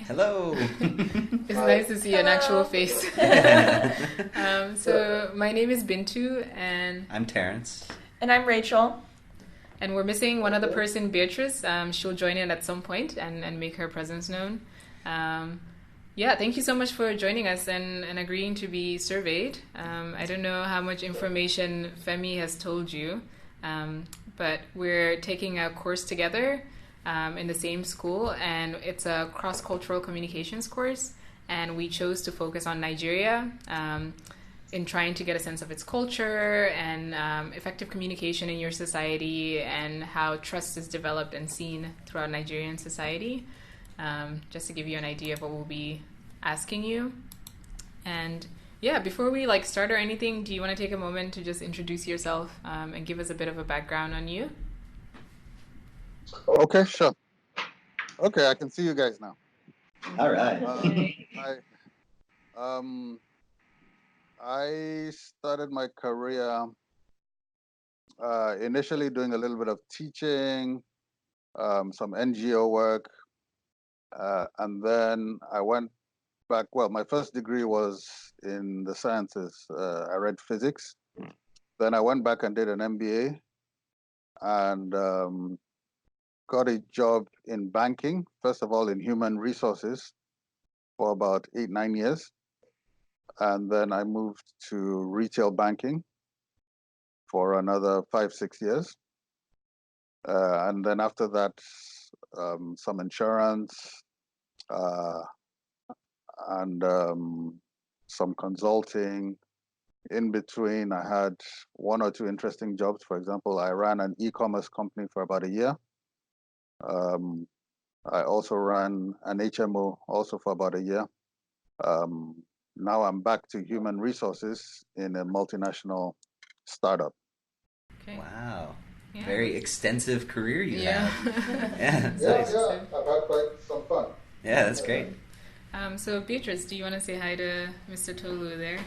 Hello. It's nice to see an actual face. So my name is Bintu, and I'm Terrence. And I'm Rachel. we're missing one other person, Beatrice. She'll join in at some point and make her presence known. Yeah, thank you so much for joining us and agreeing to be surveyed. I don't know how much information Femi has told you, but we're taking a course together in the same school, and it's a cross-cultural communications course, and we chose to focus on Nigeria in trying to get a sense of its culture and effective communication in your society and how trust is developed and seen throughout Nigerian society. Just to give you an idea of what we'll be asking you. And yeah, before we start or anything, do you want to take a moment to just introduce yourself and give us a bit of a background on you? Okay, sure. Okay, I can see you guys now. All right. I started my career initially doing a little bit of teaching, some NGO work, and then I went back. Well, my first degree was in the sciences. I read physics. Then I went back and did an MBA and got a job in banking, first of all in human resources for about 8-9 years. And then I moved to retail banking for another 5-6 years. And then after that, some insurance and some consulting. In between, I had 1 or 2 interesting jobs. For example, I ran an e-commerce company for about a year. I also ran an HMO also for about a year. Now I'm back to human resources in a multinational startup. Okay. Wow. Yeah. Very extensive career you have. Yeah, Nice. I've had quite some fun. Yeah, that's great. So Beatrice, do you want to say hi to Mr. Tolu there?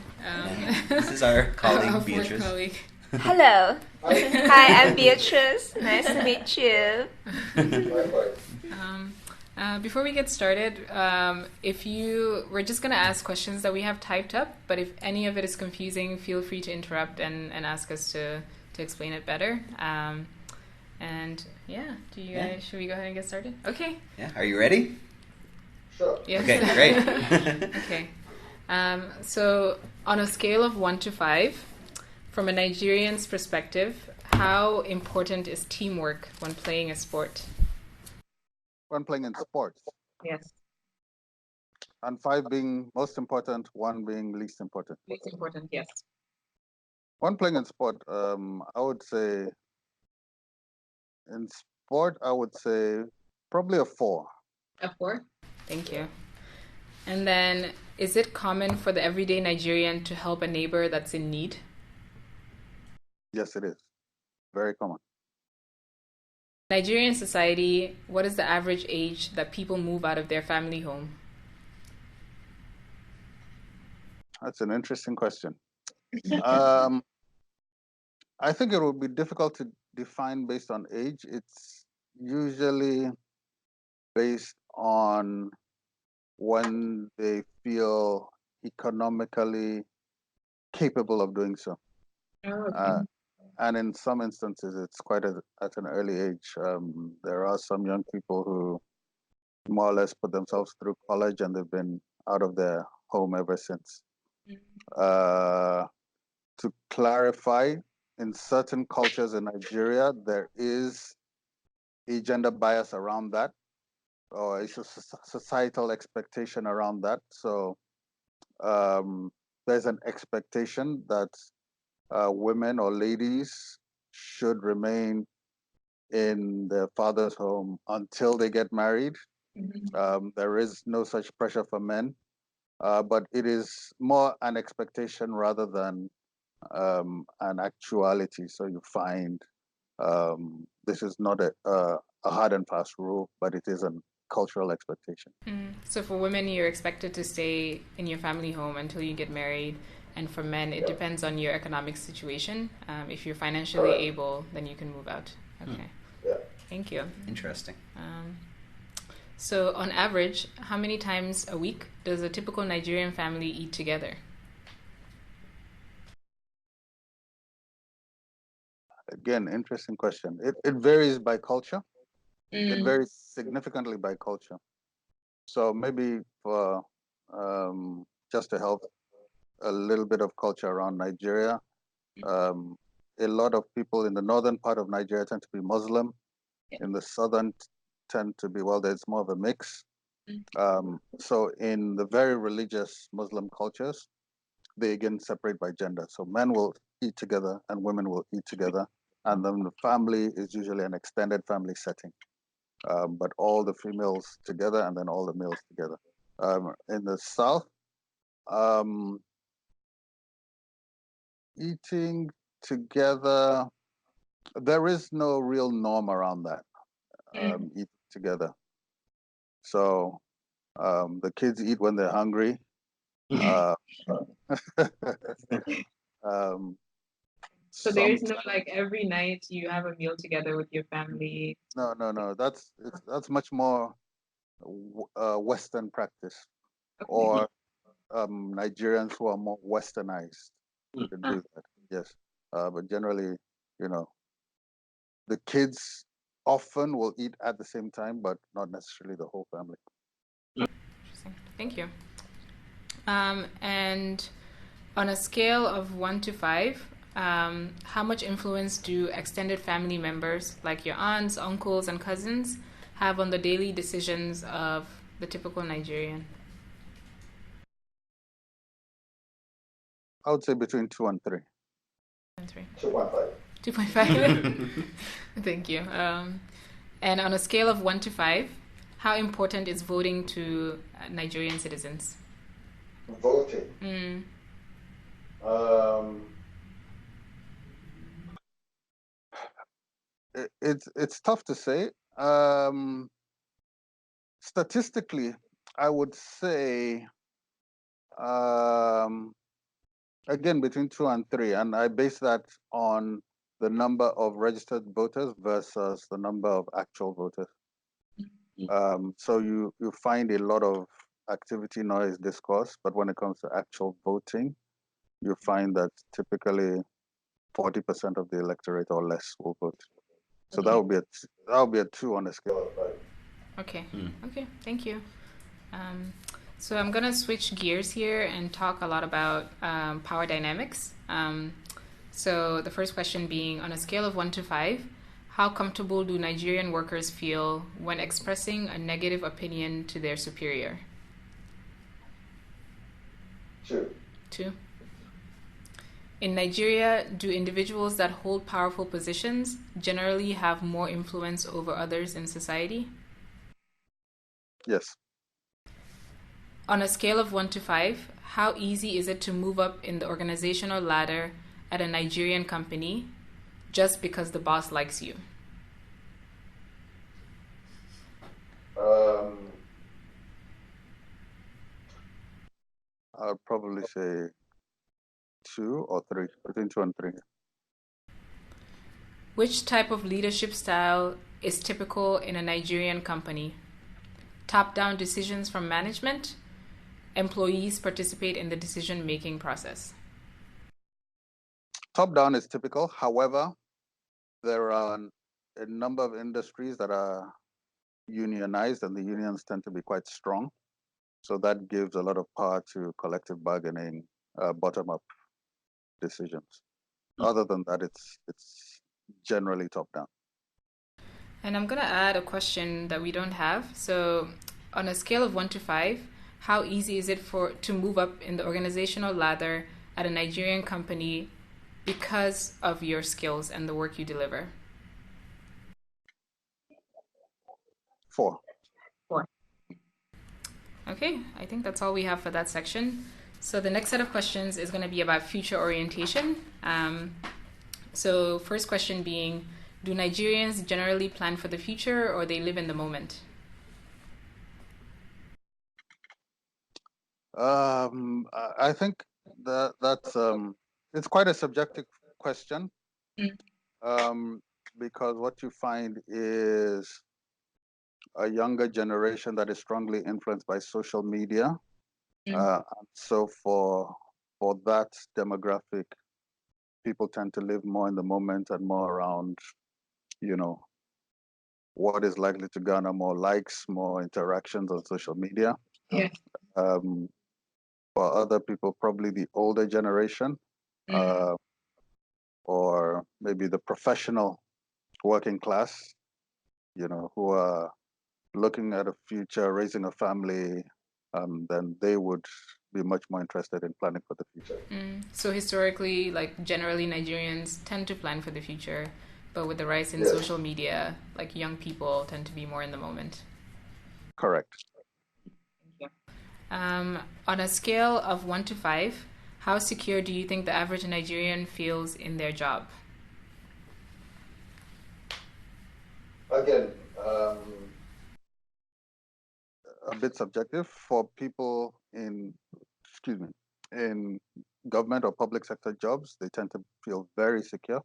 This is our colleague, our fourth Beatrice. colleague. Hello. Hi, I'm Beatrice. Nice to meet you. Likewise. Before we get started, we're just going to ask questions that we have typed up, but if any of it is confusing, feel free to interrupt and ask us to explain it better. And yeah, guys, should we go ahead and get started? Okay. Yeah, are you ready? Sure. Yes. Okay, great. Okay. So on a scale of 1 to 5, from a Nigerian's perspective, how important is teamwork when playing a sport? When playing in sports. Yes. And 5 being most important, 1 being least important. Least important, yes. When playing in sport, I would say probably a 4. A 4? Thank you. And then, is it common for the everyday Nigerian to help a neighbor that's in need? Yes, it is. Very common. Nigerian society, what is the average age that people move out of their family home? That's an interesting question. I think it would be difficult to define based on age. It's usually based on when they feel economically capable of doing so. And in some instances, it's quite at an early age. There are some young people who more or less put themselves through college and they've been out of their home ever since. To clarify, in certain cultures in Nigeria, there is a gender bias around that, or it's a societal expectation around that. So there's an expectation that women or ladies should remain in their father's home until they get married. There is no such pressure for men, but it is more an expectation rather than an actuality. So you find this is not a hard and fast rule, but it is a cultural expectation. So for women, you're expected to stay in your family home until you get married. And for men, it depends on your economic situation. If you're financially able, then you can move out. Okay. Yeah. Thank you. Interesting. So, on average, how many times a week does a typical Nigerian family eat together? Again, interesting question. It varies by culture. It Mm. varies significantly by culture. So maybe for just to help a little bit of culture around Nigeria, um, a lot of people in the northern part of Nigeria tend to be Muslim. In the southern tend to be, well, there's more of a mix. So in the very religious Muslim cultures, they again separate by gender. So men will eat together and women will eat together. And then the family is usually an extended family setting. But all the females together and then all the males together. In the South, um, eating together, there is no real norm around that, eating together. So the kids eat when they're hungry. Uh, um, So there is some no like every night you have a meal together with your family. no. That's much more Western practice, Okay. or Nigerians who are more westernized to do that. Yes, but generally, you know, the kids often will eat at the same time, but not necessarily the whole family. Interesting. Thank you. And on a scale of 1 to 5, how much influence do extended family members, like your aunts, uncles, and cousins, have on the daily decisions of the typical Nigerian? I would say between 2 and 3. And 3. 2.5. 2.5. Thank you. And on a scale of 1 to 5, how important is voting to Nigerian citizens? Voting. Mm. It's tough to say. Statistically, I would say again between 2 and 3, and I base that on the number of registered voters versus the number of actual voters. So you find a lot of activity, noise, discourse, but when it comes to actual voting, you find that typically 40% of the electorate or less will vote. So that would be a 2 on a scale of 5. Okay. Okay. Thank you. So I'm gonna switch gears here and talk a lot about power dynamics. So the first question being, on a scale of 1 to 5, how comfortable do Nigerian workers feel when expressing a negative opinion to their superior? 2. 2. In Nigeria, do individuals that hold powerful positions generally have more influence over others in society? Yes. On a scale of 1 to 5, how easy is it to move up in the organizational ladder at a Nigerian company just because the boss likes you? I'd probably say 2 or 3, between 2 and 3. Which type of leadership style is typical in a Nigerian company? Top-down decisions from management? Employees participate in the decision-making process? Top down is typical. However, there are a number of industries that are unionized, and the unions tend to be quite strong. So that gives a lot of power to collective bargaining, bottom-up decisions. Other than that, it's generally top-down. And I'm going to add a question that we don't have. So, on a scale of 1 to 5, how easy is it to move up in the organizational ladder at a Nigerian company because of your skills and the work you deliver? 4. 4. Okay, I think that's all we have for that section. So the next set of questions is going to be about future orientation. So first question being, do Nigerians generally plan for the future or they live in the moment? I think that's it's quite a subjective question, because what you find is a younger generation that is strongly influenced by social media. And so for that demographic, people tend to live more in the moment and more around, you know, what is likely to garner more likes, more interactions on social media. Yeah. For other people, probably the older generation, or maybe the professional working class, who are looking at a future, raising a family, then they would be much more interested in planning for the future. So historically, like generally Nigerians tend to plan for the future, but with the rise in social media, like young people tend to be more in the moment. Correct. On a scale of 1 to 5, how secure do you think the average Nigerian feels in their job? Again, A bit subjective. For people in government or public sector jobs, they tend to feel very secure.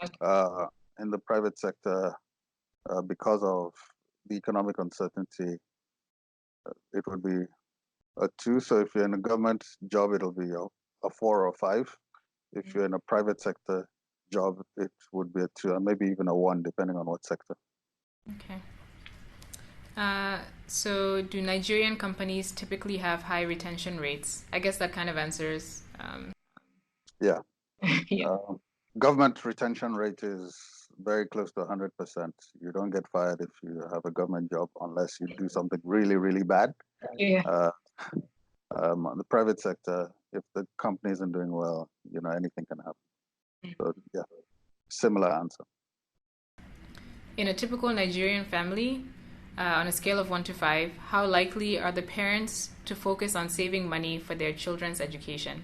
In the private sector, because of the economic uncertainty, it would be a 2. So if you're in a government job, it'll be a 4 or a 5. If you're in a private sector job, it would be a 2, and maybe even a 1, depending on what sector. Okay. So do Nigerian companies typically have high retention rates? I guess that kind of answers. Yeah. Yeah. Government retention rate is very close to 100%. You don't get fired if you have a government job unless you do something really, really bad. Yeah. On the private sector, if the company isn't doing well, anything can happen. So yeah, similar answer. In a typical Nigerian family, on a scale of 1 to 5, how likely are the parents to focus on saving money for their children's education?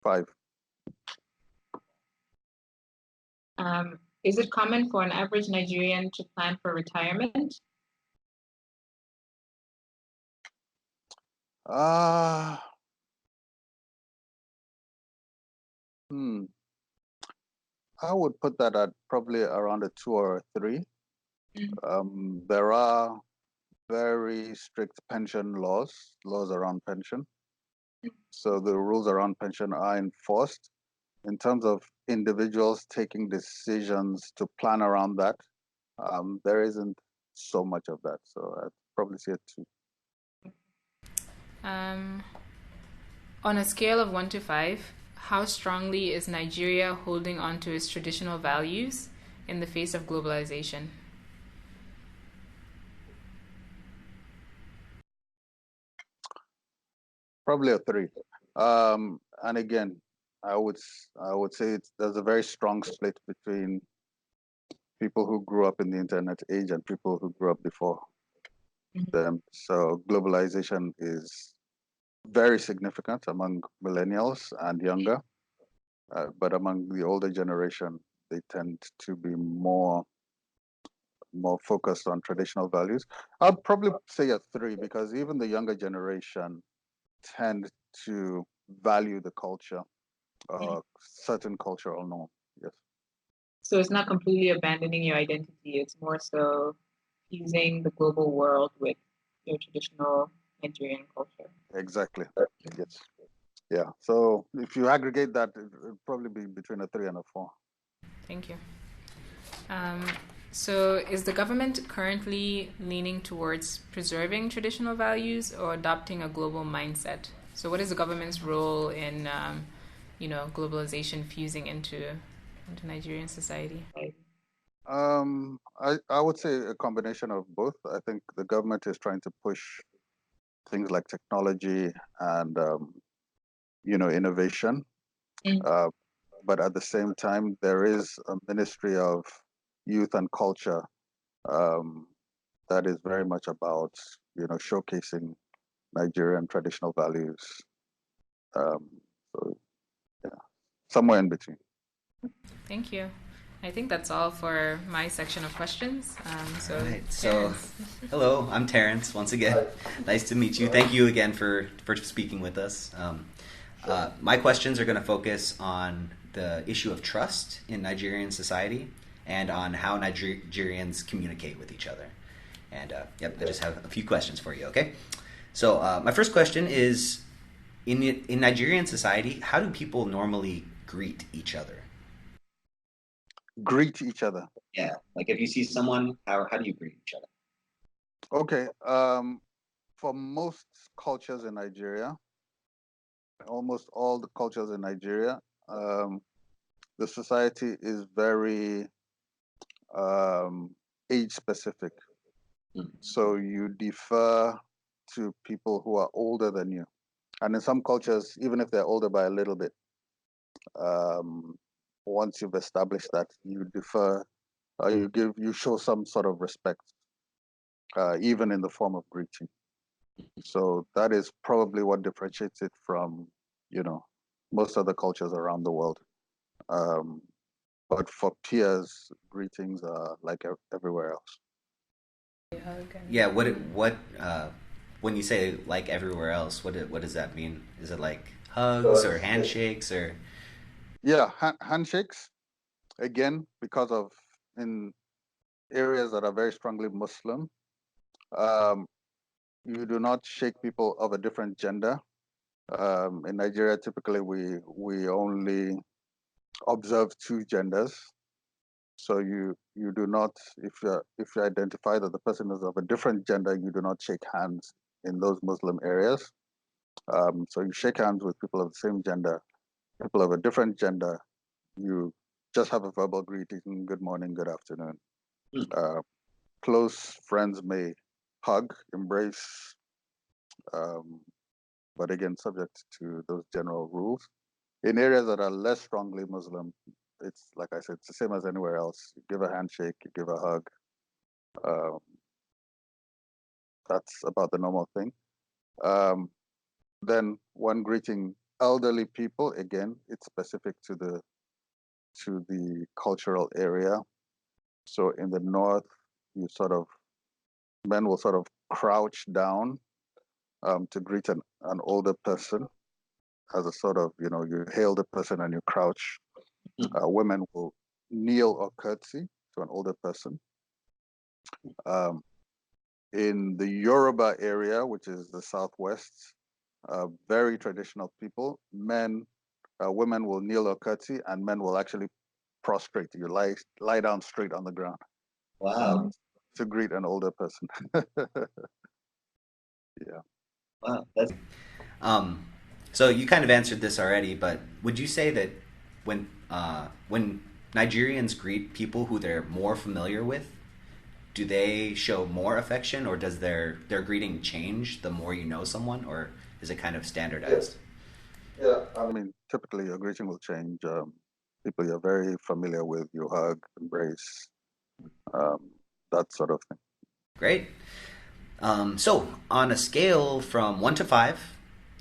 5. Is it common for an average Nigerian to plan for retirement? I would put that at probably around a 2 or a 3. There are very strict pension laws around pension. So the rules around pension are enforced. In terms of individuals taking decisions to plan around that, there isn't so much of that. So I'd probably say a 2. On a scale of 1 to 5, how strongly is Nigeria holding on to its traditional values in the face of globalization? Probably a 3. And again, I would say there's a very strong split between people who grew up in the internet age and people who grew up before them. So globalization is very significant among millennials and younger, but among the older generation, they tend to be more focused on traditional values. I'd probably say a 3 because even the younger generation tend to value the culture, certain cultural norm. Yes. So it's not completely abandoning your identity. It's more so fusing the global world with your traditional Nigerian culture. Exactly. Yes. Yeah. So if you aggregate that, it would probably be between a 3 and a 4. Thank you. So is the government currently leaning towards preserving traditional values or adopting a global mindset? So what is the government's role in, globalization fusing into Nigerian society? I would say a combination of both. I think the government is trying to push things like technology and innovation, but at the same time, there is a Ministry of Youth and Culture that is very much about showcasing Nigerian traditional values. So yeah, somewhere in between. Thank you. I think that's all for my section of questions. All right. So, hello, I'm Terrence once again. Nice to meet you. Thank you again for speaking with us. My questions are going to focus on the issue of trust in Nigerian society. and on how Nigerians communicate with each other. And yep, I just have a few questions for you, okay? So my first question is, in Nigerian society, how do people normally greet each other? Greet each other. Yeah, like if you see someone, how do you greet each other? Okay. For most cultures in Nigeria, almost all the cultures in Nigeria, the society is very age specific. So you defer to people who are older than you. And in some cultures, even if they're older by a little bit, once you've established that, you defer, you show some sort of respect, even in the form of greeting. So that is probably what differentiates it from, most other cultures around the world. But for peers, greetings are like everywhere else. Yeah, what when you say like everywhere else, what does that mean? Is it like hugs or handshakes or? Yeah, handshakes. Again, because of in areas that are very strongly Muslim, you do not shake people of a different gender. In Nigeria, typically we only observe two genders. So you do not, if you identify that the person is of a different gender, you do not shake hands in those Muslim areas. So you shake hands with people of the same gender. People of a different gender, you just have a verbal greeting, good morning, good afternoon. Close friends may hug, embrace, but again, subject to those general rules. In areas that are less strongly Muslim, it's like I said, it's the same as anywhere else. You give a handshake, you give a hug. That's about the normal thing. Then when greeting elderly people, again, it's specific to the cultural area. So in the north, men will sort of crouch down to greet an older person as a sort of, you hail the person and you crouch. Women will kneel or curtsy to an older person. In the Yoruba area, which is the southwest, very traditional people, women will kneel or curtsy, and men will actually prostrate. You lie down straight on the ground. Wow. To greet an older person. Yeah. Wow. So you kind of answered this already, but would you say that when Nigerians greet people who they're more familiar with, do they show more affection, or does their greeting change the more you know someone, or is it kind of standardized? Yeah, I mean, typically your greeting will change. People you're very familiar with, you hug, embrace, that sort of thing. Great. So on a scale from 1 to 5,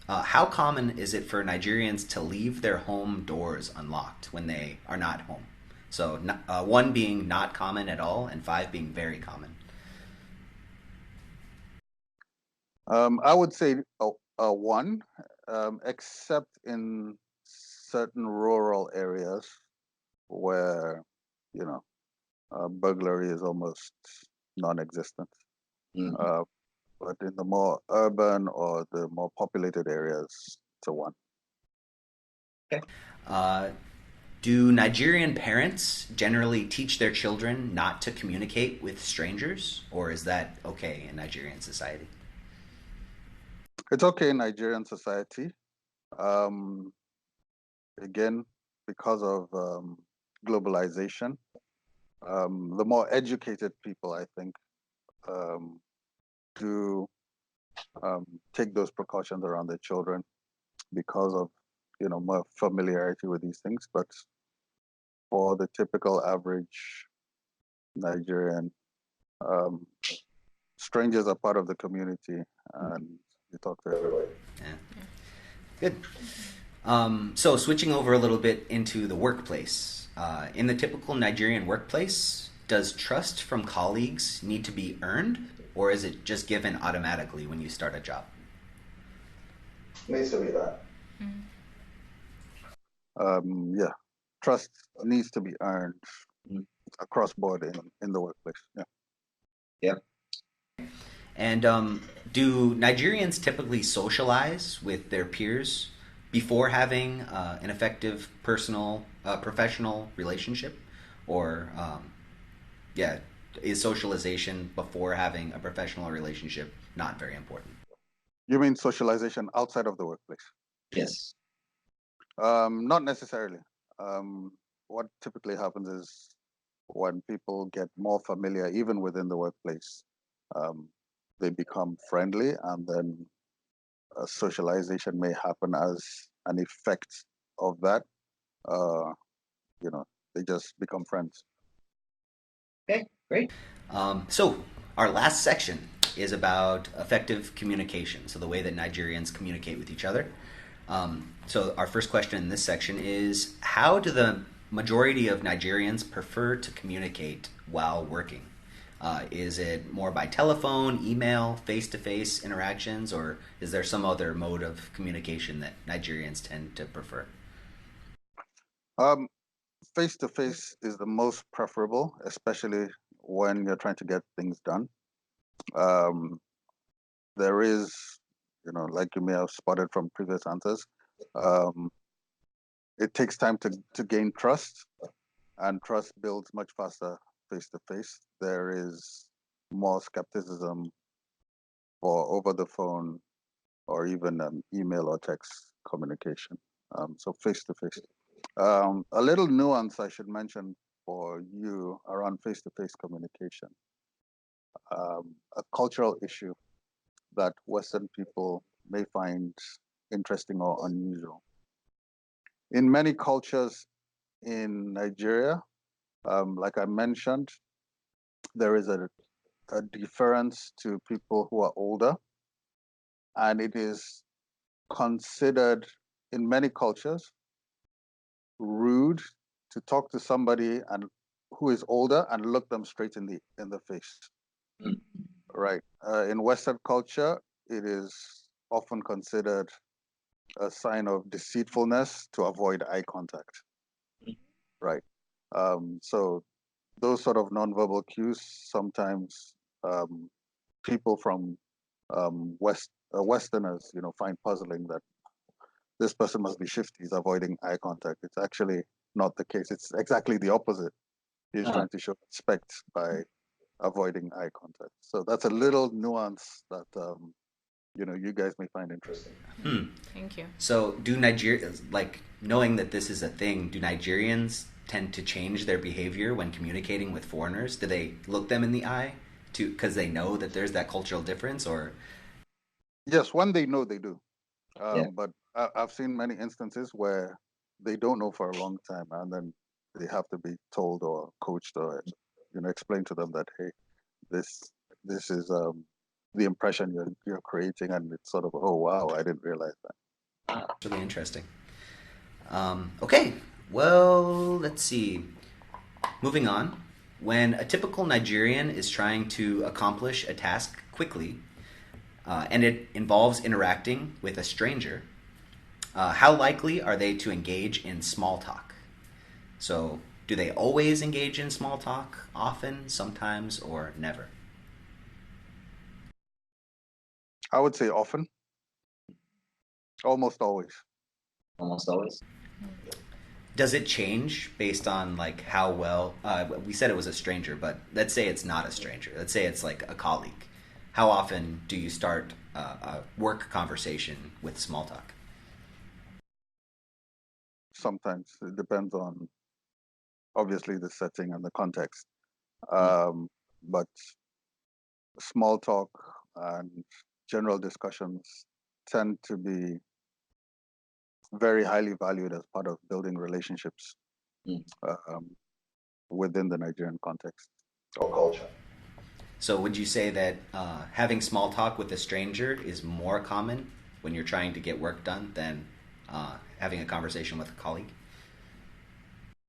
how common is it for Nigerians to leave their home doors unlocked when they are not home? So 1 being not common at all, and 5 being very common. I would say a 1, except in certain rural areas where, burglary is almost non-existent. But in the more urban or the more populated areas, it's a 1. Okay. Do Nigerian parents generally teach their children not to communicate with strangers, or is that okay in Nigerian society? It's okay in Nigerian society. Again, because of globalization, the more educated people, I think, do take those precautions around their children because of, more familiarity with these things. But for the typical average Nigerian, strangers are part of the community, and you talk to everybody. Yeah. Good. So switching over a little bit into the workplace. In the typical Nigerian workplace, does trust from colleagues need to be earned, or is it just given automatically when you start a job? Needs to be that. Yeah, trust needs to be earned. across board in the workplace. Yeah. And do Nigerians typically socialize with their peers before having an effective professional relationship? Or, is socialization before having a professional relationship not very important? You mean socialization outside of the workplace? Yes. Not necessarily. What typically happens is when people get more familiar, even within the workplace, they become friendly, and then socialization may happen as an effect of that. They just become friends. Okay, great. So our last section is about effective communication. So the way that Nigerians communicate with each other. So our first question in this section is, how do the majority of Nigerians prefer to communicate while working? Is it more by telephone, email, face-to-face interactions, or is there some other mode of communication that Nigerians tend to prefer? Face-to-face is the most preferable, especially when you're trying to get things done. There is, like you may have spotted from previous answers, it takes time to gain trust, and trust builds much faster face-to-face. There is more skepticism for over the phone or even email or text communication. So face-to-face. A little nuance I should mention for you around face-to-face communication. A cultural issue that Western people may find interesting or unusual. In many cultures in Nigeria, like I mentioned, there is a deference to people who are older, and it is considered in many cultures rude to talk to somebody who is older and look them straight in the face. Mm. Right. In Western culture, it is often considered a sign of deceitfulness to avoid eye contact. Mm. Right. So those sort of nonverbal cues sometimes people from Westerners, find puzzling that this person must be shifty, he's avoiding eye contact. It's actually not the case. It's exactly the opposite. He's trying to show respect by avoiding eye contact. So that's a little nuance that you guys may find interesting. Thank you. So do Nigerians, knowing that this is a thing, do Nigerians tend to change their behavior when communicating with foreigners? Do they look them in the eye because they know that there's that cultural difference, or? Yes, when they know, they do. Yeah. But I've seen many instances where they don't know for a long time, and then they have to be told or coached or explain to them that, hey, this is the impression you're creating, and it's sort of, oh wow, I didn't realize that. It's really interesting. Okay, well, let's see. Moving on. When a typical Nigerian is trying to accomplish a task quickly, and it involves interacting with a stranger, how likely are they to engage in small talk? So, do they always engage in small talk? Often, sometimes, or never? I would say often. Almost always. Almost always. Does it change based on how well? We said it was a stranger, but let's say it's not a stranger. Let's say it's like a colleague. How often do you start a work conversation with small talk? Sometimes it depends on, obviously, the setting and the context. But small talk and general discussions tend to be very highly valued as part of building relationships within the Nigerian context or culture. So would you say that having small talk with a stranger is more common when you're trying to get work done than having a conversation with a colleague?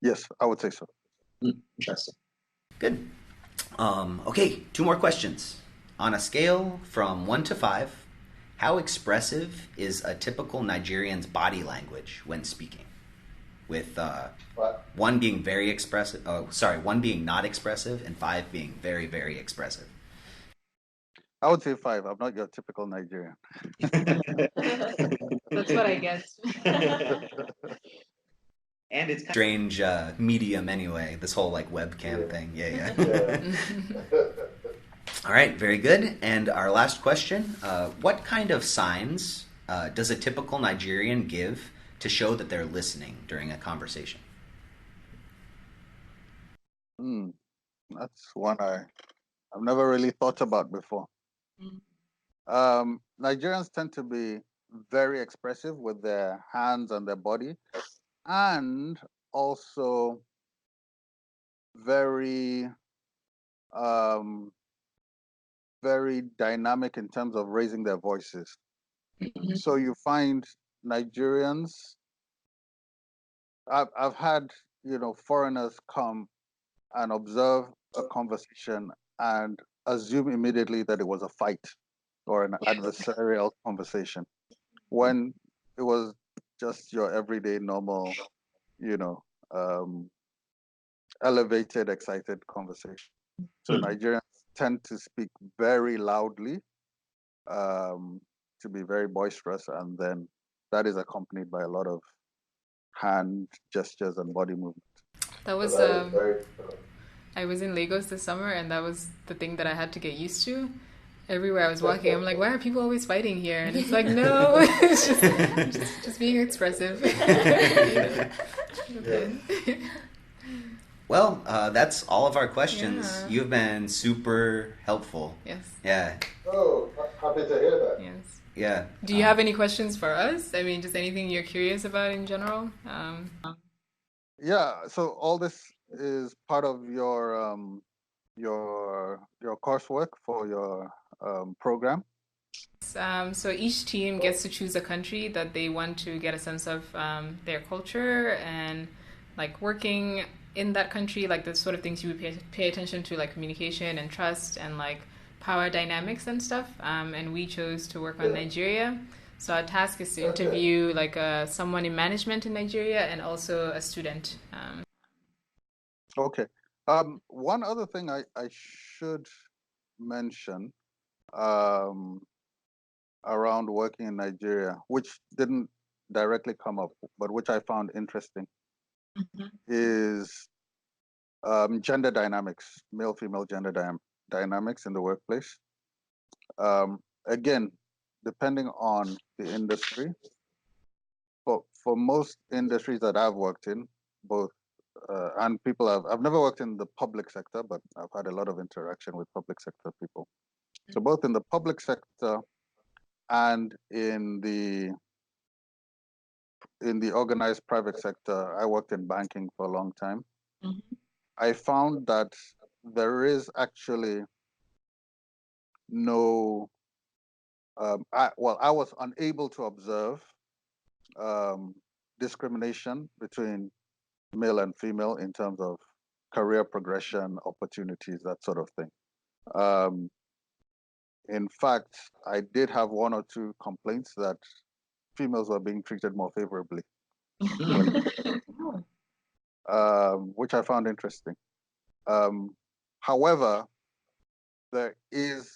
Yes, I would say so. Interesting. Good. Okay, 2 more questions. On a scale from 1 to 5, how expressive is a typical Nigerian's body language when speaking? with But 1 being very expressive. Oh, sorry, 1 being not expressive and 5 being very, very expressive. I would say 5. I'm not your typical Nigerian. That's what I guess. And it's kind Strange medium anyway. This whole like webcam thing. Yeah. yeah. All right, very good. And our last question: what kind of signs does a typical Nigerian give to show that they're listening during a conversation? That's one I've never really thought about before. Nigerians tend to be very expressive with their hands and their body, and also very very dynamic in terms of raising their voices. So you find Nigerians. I've had foreigners come and observe a conversation and assume immediately that it was a fight or an adversarial conversation when it was just your everyday normal, elevated, excited conversation. So Nigerians tend to speak very loudly, to be very boisterous, and then that is accompanied by a lot of hand gestures and body movement. That was That is very I was in Lagos this summer, and that was the thing that I had to get used to. Everywhere I was walking, I'm like, why are people always fighting here? And it's like, no, it's just being expressive. Well, that's all of our questions. Yeah. You've been super helpful. Yes. Yeah. Oh, happy to hear that. Yes. Yeah. Do you have any questions for us? I mean, just anything you're curious about in general? Yeah, so all this is part of your coursework for your program. So each team gets to choose a country that they want to get a sense of their culture and like working in that country, like the sort of things you would pay attention to, like communication and trust and like power dynamics and stuff. And we chose to work on Nigeria. So our task is to interview like someone in management in Nigeria and also a student. Okay. One other thing I should mention around working in Nigeria, which didn't directly come up, but which I found interesting, is gender dynamics, male-female gender dynamics in the workplace. Again, depending on the industry, for most industries that I've worked in, both and people I've never worked in the public sector, but I've had a lot of interaction with public sector people. So both in the public sector and in the organized private sector, I worked in banking for a long time. I found that there is actually no I was unable to observe discrimination between male and female in terms of career progression, opportunities, that sort of thing. In fact, I did have 1 or 2 complaints that females were being treated more favorably, which I found interesting. However, there is,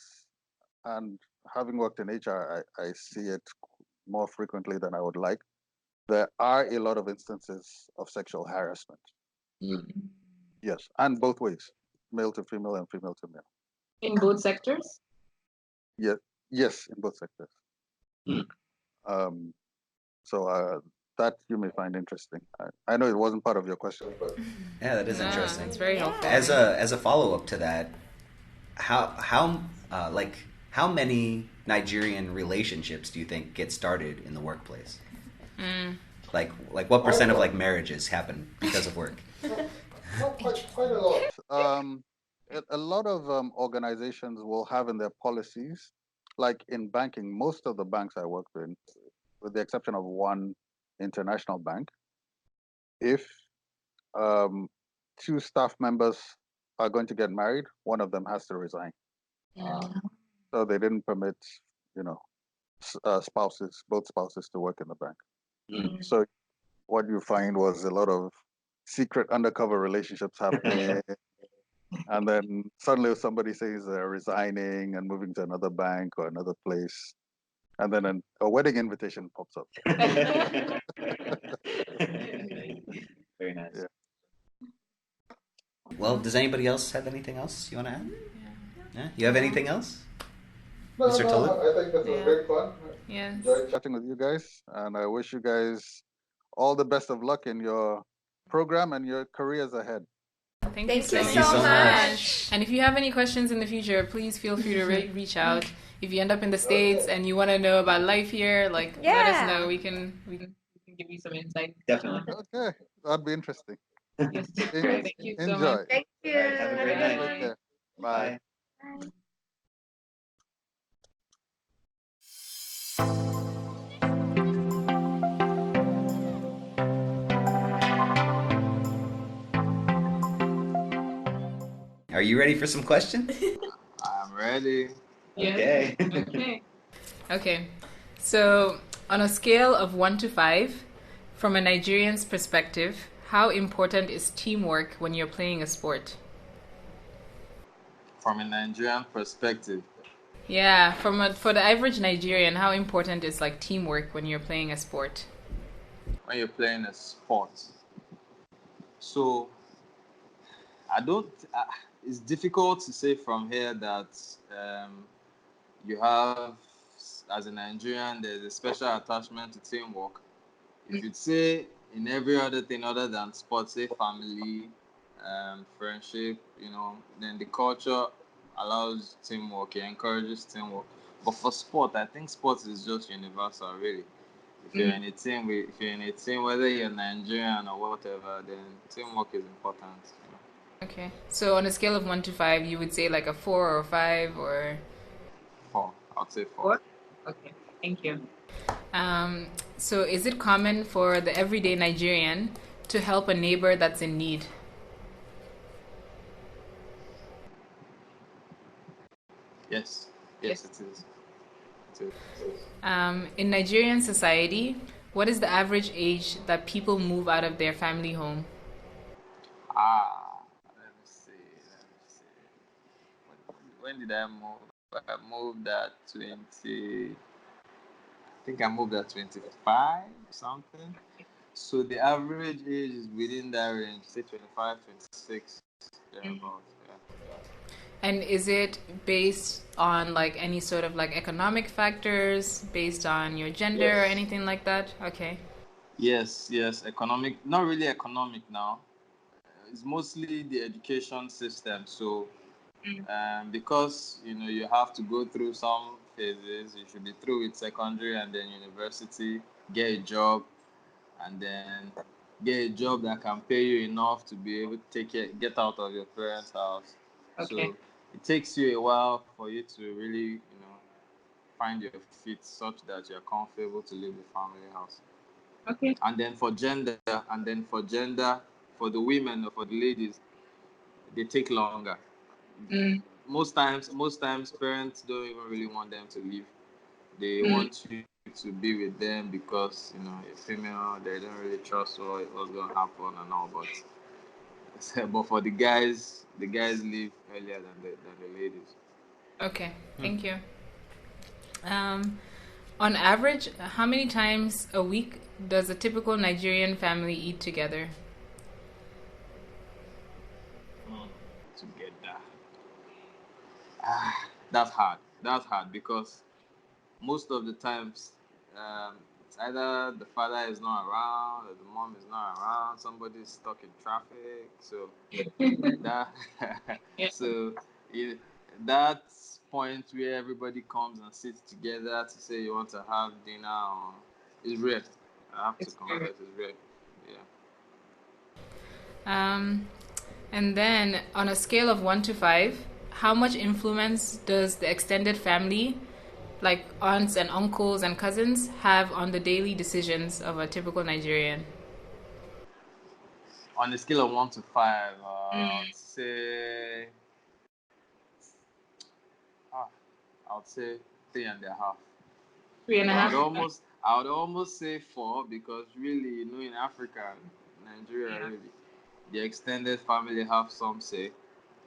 and having worked in HR, I see it more frequently than I would like. There are a lot of instances of sexual harassment. Yes, and both ways, male to female and female to male. In both sectors? Yes, in both sectors. So that you may find interesting. I know it wasn't part of your question, but Yeah, that is interesting. It's very helpful. As a follow up to that, how many Nigerian relationships do you think get started in the workplace? Like what percent of like marriages happen because of work? Quite a lot. A lot of organizations will have in their policies, like in banking, most of the banks I worked in, with the exception of one international bank, if 2 staff members are going to get married, one of them has to resign. So they didn't permit, both spouses to work in the bank. So what you find was a lot of secret undercover relationships happening. And then suddenly somebody says they're resigning and moving to another bank or another place. And then a wedding invitation pops up. Very nice. Yeah. Well, does anybody else have anything else you want to add? Yeah. You have anything else? No, Mr. no, Tulip? I think this was great fun. Yes. Enjoyed Chatting with you guys. And I wish you guys all the best of luck in your program and your careers ahead. Thank Thank you so so much. much. And if you have any questions in the future, please feel free to reach out. If you end up in the States and you want to know about life here, like let us Yeah. know. We can We can give you some insight. Definitely. Okay. That'd be interesting. Yes. Thank you so Enjoy. much. Thank you. Have a great night. Take care. Bye. Bye. Are you ready for some questions? I'm ready. Yes. Okay. Okay. Okay. So, on a scale of 1 to 5, from a Nigerian's perspective, how important is teamwork when you're playing a sport? From a Nigerian perspective, Yeah, for the average Nigerian, how important is like teamwork when you're playing a sport? when you're playing a sport, so I don't. It's difficult to say from here that you have, as a Nigerian, there's a special attachment to teamwork. If you'd say in every other thing other than sports, say family, friendship, then the culture allows teamwork, it encourages teamwork. But for sport, I think sports is just universal, really. If you're in a team, whether you're Nigerian or whatever, then teamwork is important. Okay. So, on a scale of 1 to 5, you would say like a 4 or 5 or. 4, I'd say 4. What? Okay. Thank you. So, is it common for the everyday Nigerian to help a neighbor that's in need? Yes, Yes. it is. It is. In Nigerian society, what is the average age that people move out of their family home? Let me see. When did I move? I moved at 20. I think I moved at 25, something. So the average age is within that range, say 25, 26, thereabouts. And is it based on like any sort of like economic factors, based on your gender or anything like that? Okay. Yes, economic, not really economic now. It's mostly the education system. So, because you have to go through some phases, you should be through with secondary and then university, get a job, and then get a job that can pay you enough to be able to get out of your parents' house. Okay. So it takes you a while for you to really, find your feet such that you're comfortable to leave the family house. Okay. And then for gender, for the women or for the ladies, they take longer. Most times, parents don't even really want them to leave. They want you to be with them because you're female. They don't really trust what's going to happen and all. But for the guys leave earlier than the ladies. Okay. Thank you. On average, how many times a week does a typical Nigerian family eat together? Together. That's hard. Because most of the times, it's either the father is not around or the mom is not around. Somebody's stuck in traffic. So that Yeah. so it, that point where everybody comes and sits together to say you want to have dinner is rare. I have to It's confess, rare. it's rare. Yeah. And then on a scale of 1 to 5, how much influence does the extended family, like aunts and uncles and cousins, have on the daily decisions of a typical Nigerian? On a scale of 1 to 5, I'd say I'd say 3.5. 3.5. I would almost say 4 because really, in Africa, Nigeria, really, the extended family have some say,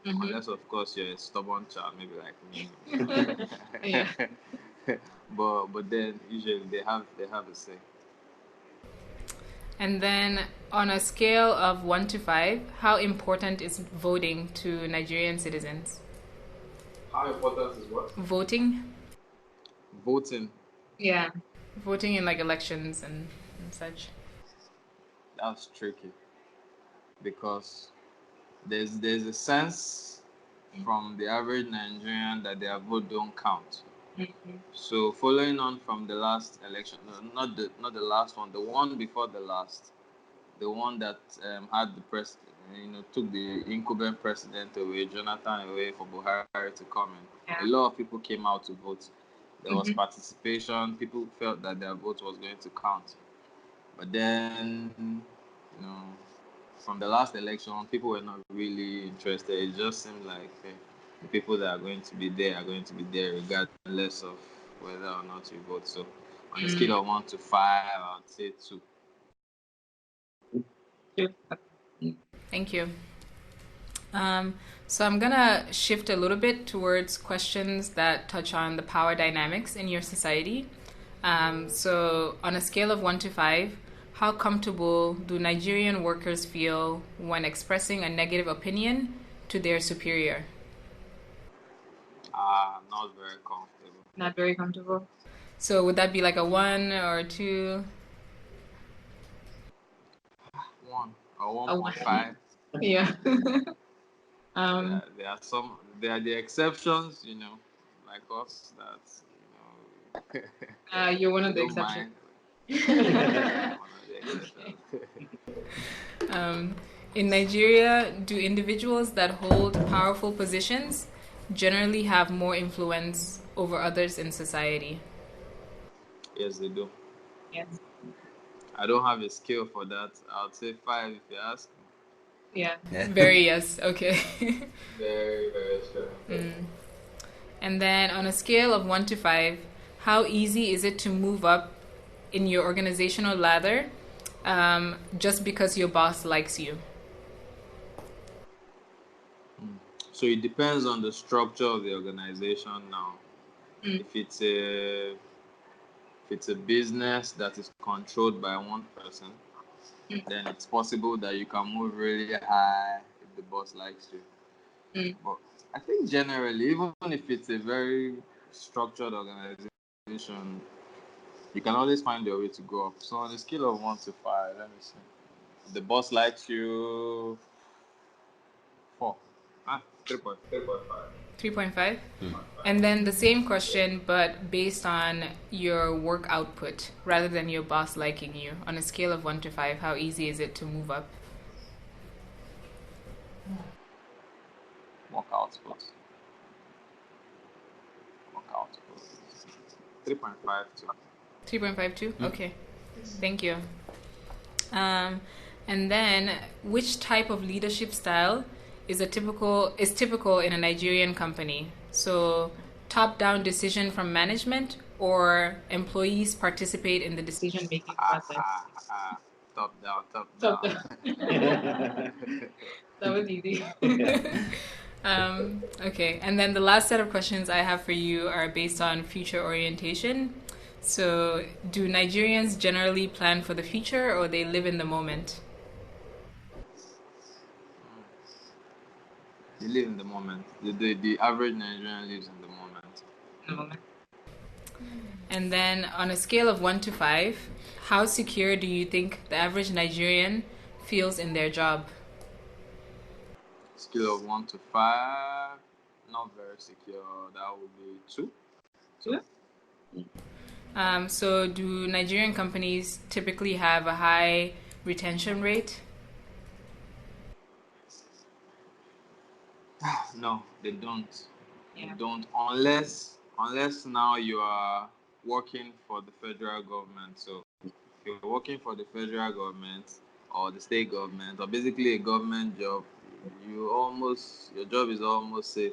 unless of course you're a stubborn child, maybe like me. Yeah. but then usually they have a say. And then, on a scale of 1 to 5, how important is voting to Nigerian citizens? How important is what? Voting? Voting, Yeah. Voting in like elections and such. that's tricky because there's a sense from the average Nigerian that their vote don't count. So following on from the last election, no, not the last one, the one before the last, the one that had the took the incumbent president away, Jonathan away for Buhari to come in. Yeah. A lot of people came out to vote. There was participation. People felt that their vote was going to count. But then, from the last election, people were not really interested. It just seemed like the people that are going to be there regardless of whether or not you vote. So, on a scale of 1 to 5, I would say 2. Thank you. So I'm gonna shift a little bit towards questions that touch on the power dynamics in your society. So on a scale of 1 to 5, how comfortable do Nigerian workers feel when expressing a negative opinion to their superior? Not very comfortable. Not very comfortable. So would that be like a 1 or 2? 1 or A 1.5. Yeah. There are the exceptions, like us that, You're one of the don't exceptions. mind. One of the exceptions. In Nigeria, do individuals that hold powerful positions generally have more influence over others in society? Yes, they do. Yes. I don't have a scale for that. I would say 5 if you ask me. Yeah. Very yes, okay. Very, very sure. And then on a scale of 1 to 5, how easy is it to move up in your organizational ladder just because your boss likes you? So it depends on the structure of the organization now. If it's a business that is controlled by one person, then it's possible that you can move really high if the boss likes you. But I think generally, even if it's a very structured organization, you can always find your way to go up. So on a scale of 1 to 5, let me see. If the boss likes you, 4. 3.5. 3.5? And then the same question, but based on your work output rather than your boss liking you. On a scale of 1 to 5, how easy is it to move up? Work output. 3.5 too. 3.52? Okay. Thank you. And then, which type of leadership style is typical in a Nigerian company? So, top-down decision from management, or employees participate in the decision-making process? Top down. Top down. That was easy. Okay, and then the last set of questions I have for you are based on future orientation. So, do Nigerians generally plan for the future, or they live in the moment? They live in the moment. The average Nigerian lives in the moment. And then on a scale of 1 to 5, how secure do you think the average Nigerian feels in their job? Scale of 1 to 5, not very secure. That would be 2. 2? So do Nigerian companies typically have a high retention rate? No, they don't. Yeah. They don't unless now you are working for the federal government. So if you're working for the federal government or the state government or basically a government job, your job is almost safe.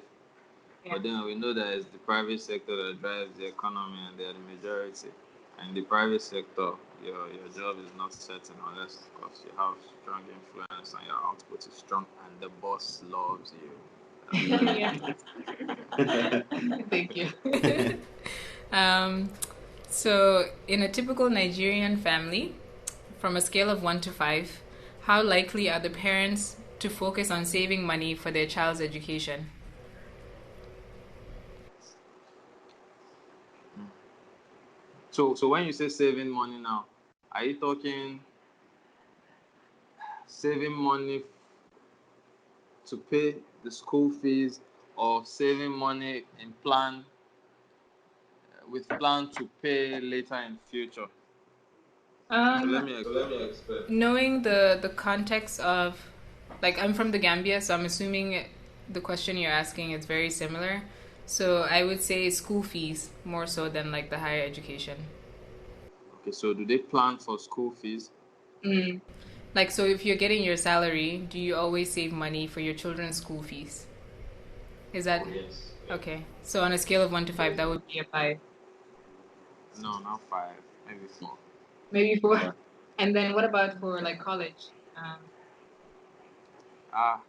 Yeah. But then we know that it's the private sector that drives the economy and they're the majority. In the private sector, your job is not certain unless, of course, you have strong influence and your output is strong and the boss loves you. Yeah. Thank you. So, in a typical Nigerian family, from a scale of 1 to 5, how likely are the parents to focus on saving money for their child's education? So when you say saving money now, are you talking saving money to pay the school fees or saving money in plan with plan to pay later in future? So let me explain. Knowing the context of, like, I'm from the Gambia, so I'm assuming the question you're asking is very similar. So I would say school fees more so than like the higher education. Okay, so do they plan for school fees? Mm. Like, so if you're getting your salary, do you always save money for your children's school fees? Is that Yes. okay? So on a scale of 1 to 5, that would Be a 5. No, not 5, maybe 4. Maybe 4. And then what about for like college?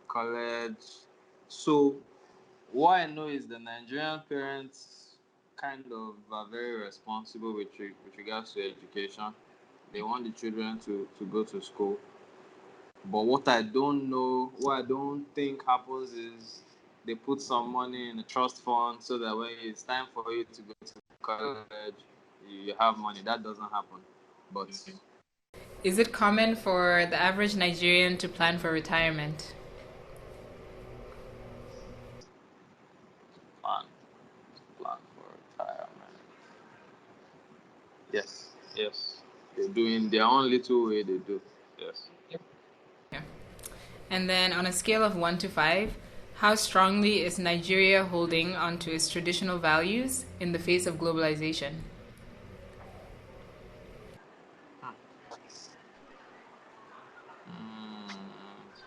College. So what I know is the Nigerian parents kind of are very responsible with regards to education. They want the children to go to school. But what I don't know, what I don't think happens is they put some money in a trust fund so that when it's time for you to go to college, you have money. That doesn't happen. But Is it common for the average Nigerian to plan for retirement? plan, plan for retirement. Yes. They do in their own little way. They do. Yes. Yeah. And then on a scale of 1 to 5, how strongly is Nigeria holding onto its traditional values in the face of globalization? Mm,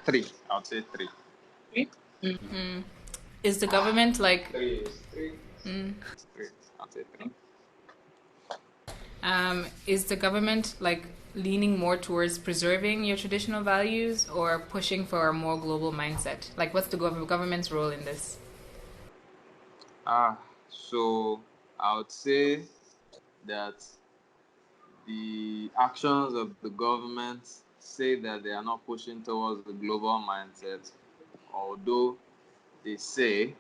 3. I'll say 3. 3? Is the government like 3 is 3. 3. I'll say 3. is the government like leaning more towards preserving your traditional values or pushing for a more global mindset? Like, what's the government's role in this? So I would say that the actions of the government say that they are not pushing towards the global mindset, although they say,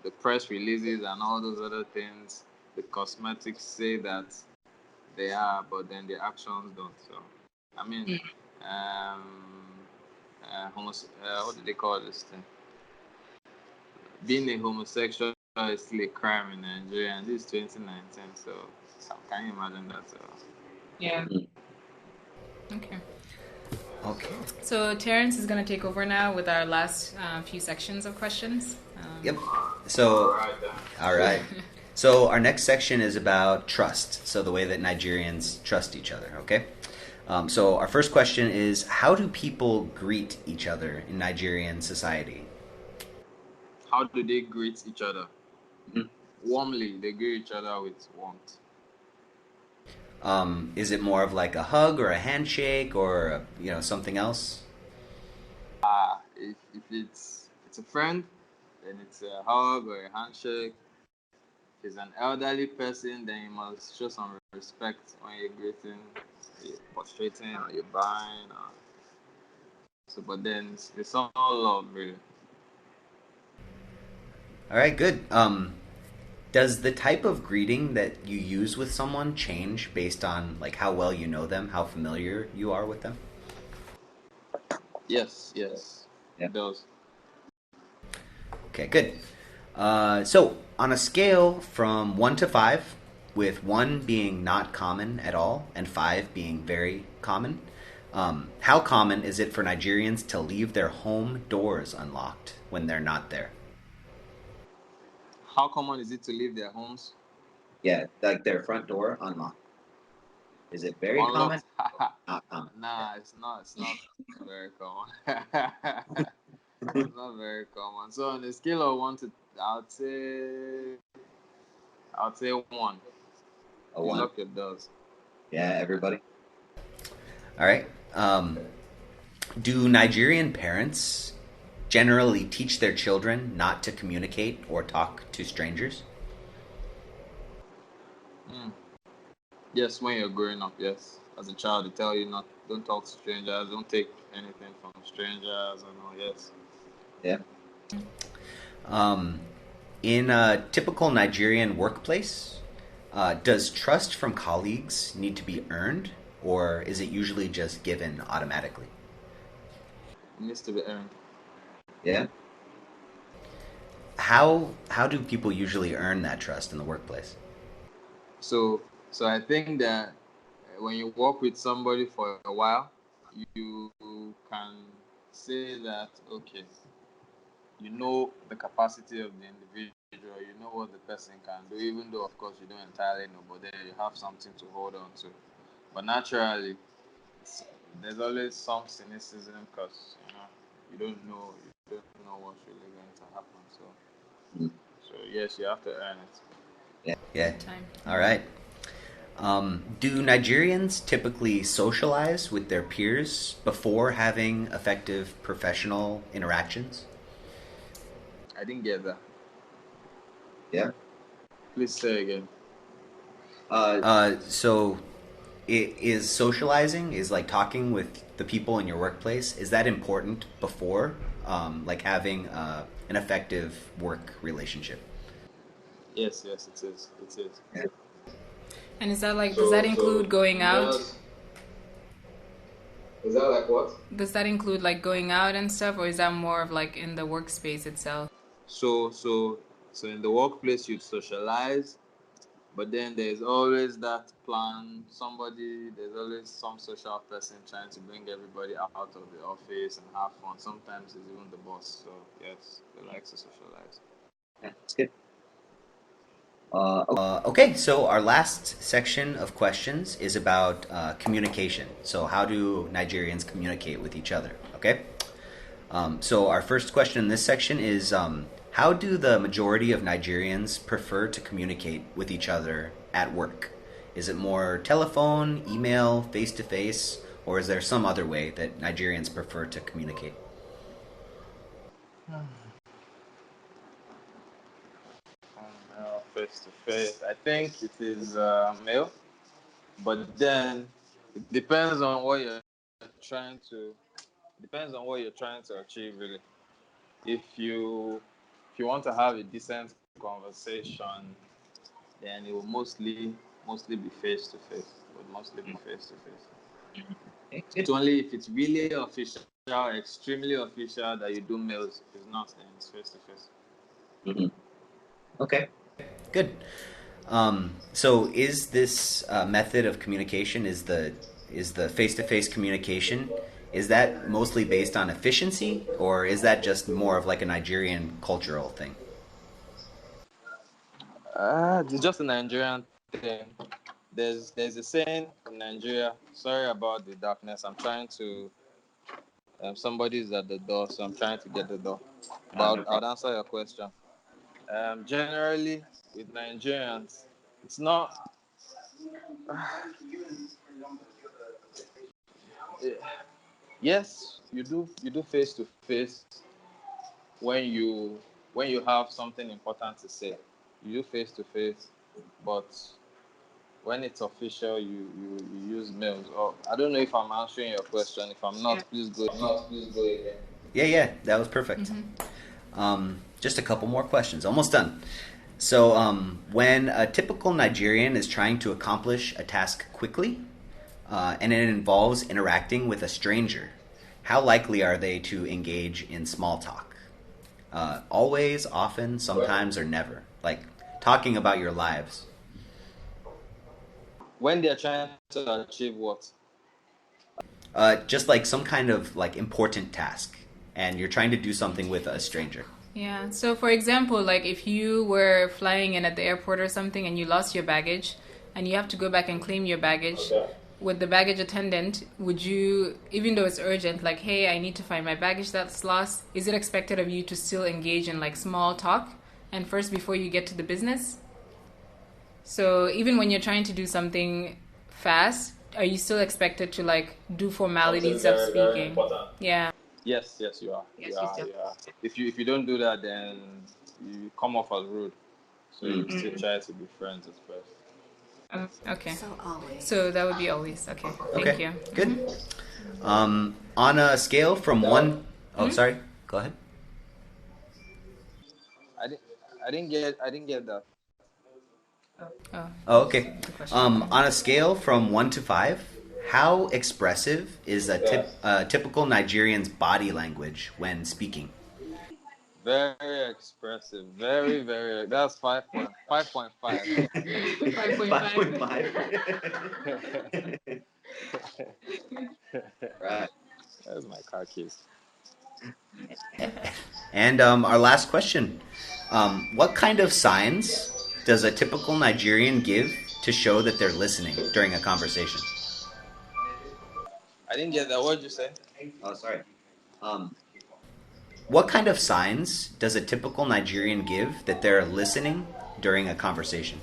the press releases and all those other things, the cosmetics say that they are, but then the actions don't. So, I mean, what do they call this thing? Being a homosexual is still a crime in Nigeria, and this is 2019. So, can you imagine that? Yeah. Okay. Okay. So Terrence is going to take over now with our last few sections of questions. Yep. So, all right. So our next section is about trust. So the way that Nigerians trust each other. Okay. So our first question is: how do people greet each other in Nigerian society? How do they greet each other? Warmly. They greet each other with warmth. Is it more of like a hug or a handshake or something else? If it's a friend, then it's a hug or a handshake. If it's an elderly person, then you must show some respect when you're greeting, you're prostrating or you're bowing. So, but then it's all love, really. All right, good. Does the type of greeting that you use with someone change based on like how well you know them, how familiar you are with them? Yes, it does. Okay, good. So on a scale from 1 to 5, with 1 being not common at all and 5 being very common, how common is it for Nigerians to leave their home doors unlocked when they're not there? How common is it to leave their homes Yeah, like their front door unlocked. Is it very common? unlocked? Not common. Nah, it's not. It's not very common. It's not very common. So on a scale of 1 to, I'd say 1. A You one. lock your doors. Yeah, everybody. All right. Do Nigerian parents generally teach their children not to communicate or talk to strangers? Yes, when you're growing up, yes. As a child, they tell you not, don't talk to strangers, don't take anything from strangers, and all. Yes. Yeah. In a typical Nigerian workplace, does trust from colleagues need to be earned, or is it usually just given automatically? It needs to be earned. Yeah. How do people usually earn that trust in the workplace? So, I think that when you work with somebody for a while, you can say that okay, you know the capacity of the individual, you know what the person can do, even though of course you don't entirely know, but then you have something to hold on to. But naturally, there's always some cynicism because you don't know what's really going to happen. Mm. So yes, you have to earn it. Yeah. Time. All right. Do Nigerians typically socialize with their peers before having effective professional interactions? I didn't get that. Yeah. Please say again. So, is socializing, is like talking with the people in your workplace, is that important before like having an effective work relationship? Yes, it is. It is. Yeah. And is that like, does that include going out? Yes. Is that like what? Does that include like going out and stuff, or is that more of like in the workspace itself? So in the workplace you socialize, but then there's always that plan. There's always some social person trying to bring everybody out of the office and have fun. Sometimes it's even the boss. So yes, they like to socialize. Yeah, that's good. Okay, so our last section of questions is about communication. So, how do Nigerians communicate with each other? Okay, so our first question in this section is how do the majority of Nigerians prefer to communicate with each other at work? Is it more telephone, email, face to face, or is there some other way that Nigerians prefer to communicate? Face to face. I think it is male, but then it depends on what you're trying to achieve really. If you want to have a decent conversation, then it will mostly be face to face. It would mostly be face to face. Okay, It's good. only if it's really official, extremely official, that you do mails. If it's not, then it's face to face. Mhm. Okay. Good. So, is this method of communication, is the face-to-face communication, is that mostly based on efficiency, or is that just more of like a Nigerian cultural thing? It's just a Nigerian thing. There's a saying in Nigeria. Sorry about the darkness. I'm trying to. Somebody's at the door, so I'm trying to get the door. But I'll answer your question. Generally, with Nigerians, it's not. Yes, you do face to face when you have something important to say. You do face to face, but when it's official, you use mails. Or I don't know if I'm answering your question. If I'm not, please go. Please go again. Yeah, that was perfect. Just a couple more questions, almost done. So, when a typical Nigerian is trying to accomplish a task quickly, and it involves interacting with a stranger, how likely are they to engage in small talk? Always, often, sometimes, or never? Like talking about your lives. When they're trying to achieve what? Just like some kind of like important task, and you're trying to do something with a stranger. Yeah. So, for example, like if you were flying in at the airport or something and you lost your baggage and you have to go back and claim your baggage, with the baggage attendant, would you, even though it's urgent, like, hey, I need to find my baggage that's lost, is it expected of you to still engage in like small talk and first before you get to the business? So even when you're trying to do something fast, are you still expected to like do formalities of Very, very speaking? important. Yeah. Yes, you are. Yes, you you are. still- You are. If you don't do that, then you come off as rude. So you still try to be friends at first. Okay. So always. So that would be always. Okay. Thank Okay, you. good. On a scale from one, oh, sorry, go ahead. I didn't get that. Oh, Oh, okay. good question. On a scale from 1 to 5, how expressive is a typical Nigerian's body language when speaking? Very expressive. Very, very. That's 5.5. 5.5. Right. That's my car keys. And our last question. What kind of signs does a typical Nigerian give to show that they're listening during a conversation? I didn't get that. What did you say? Oh, sorry. What kind of signs does a typical Nigerian give that they're listening during a conversation?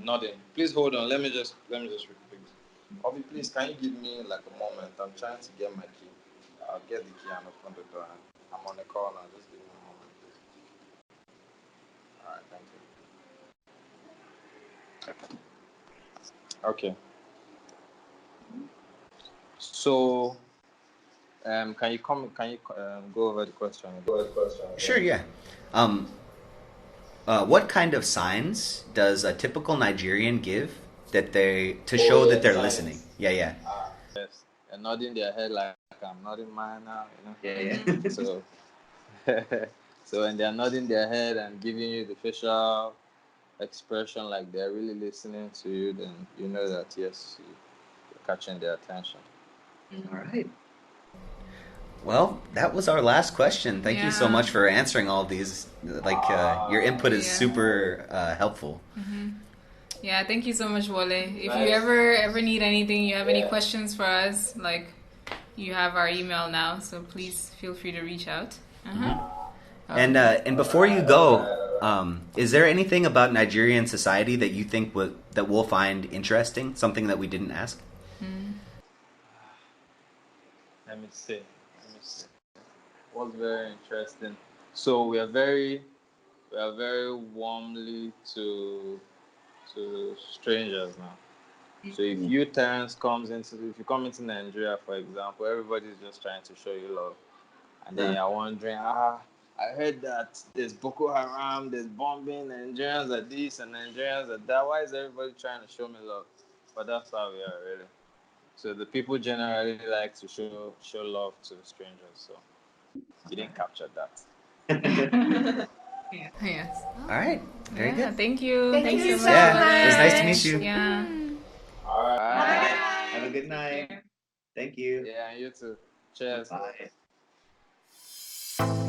Nothing. Please hold on. Let me just repeat. Obi, please, can you give me like a moment? I'm trying to get my key. I'll get the key and open the door. I'm on the call now. Just give me a moment, please. All right, thank you. Okay. So, can you go over the question? Sure, yeah. What kind of signs does a typical Nigerian give to show that they're listening? Yeah. Yes. And nodding their head like I'm nodding mine now, Yeah. So, so when they're nodding their head and giving you the facial expression like they're really listening to you, then you know that yes, you're catching their attention. All right. Well, that was our last question. Thank you so Yeah. much for answering all of these. Your input is super helpful. Yeah, thank you so much, Wale. If you ever need anything, you have any questions for us, like you have our email now, so please feel free to reach out. And before you go, is there anything about Nigerian society that you think that we'll find interesting? Something that we didn't ask? Let me see. What's very interesting. So we are very warmly to strangers now. So if you come into Nigeria, for example, everybody's just trying to show you love, and then you're wondering, I heard that there's Boko Haram, there's bombing, Nigerians are this and Nigerians are that. Why is everybody trying to show me love? But that's how we are, really. So the people generally like to show love to strangers. So you didn't capture that. Yes. All right. Very good. Thank you. Thank Thanks you so so much. Yeah, it was nice to Wale. meet you. Yeah. All right. Have a good night. Thank you. Yeah, and you too. Cheers. Bye.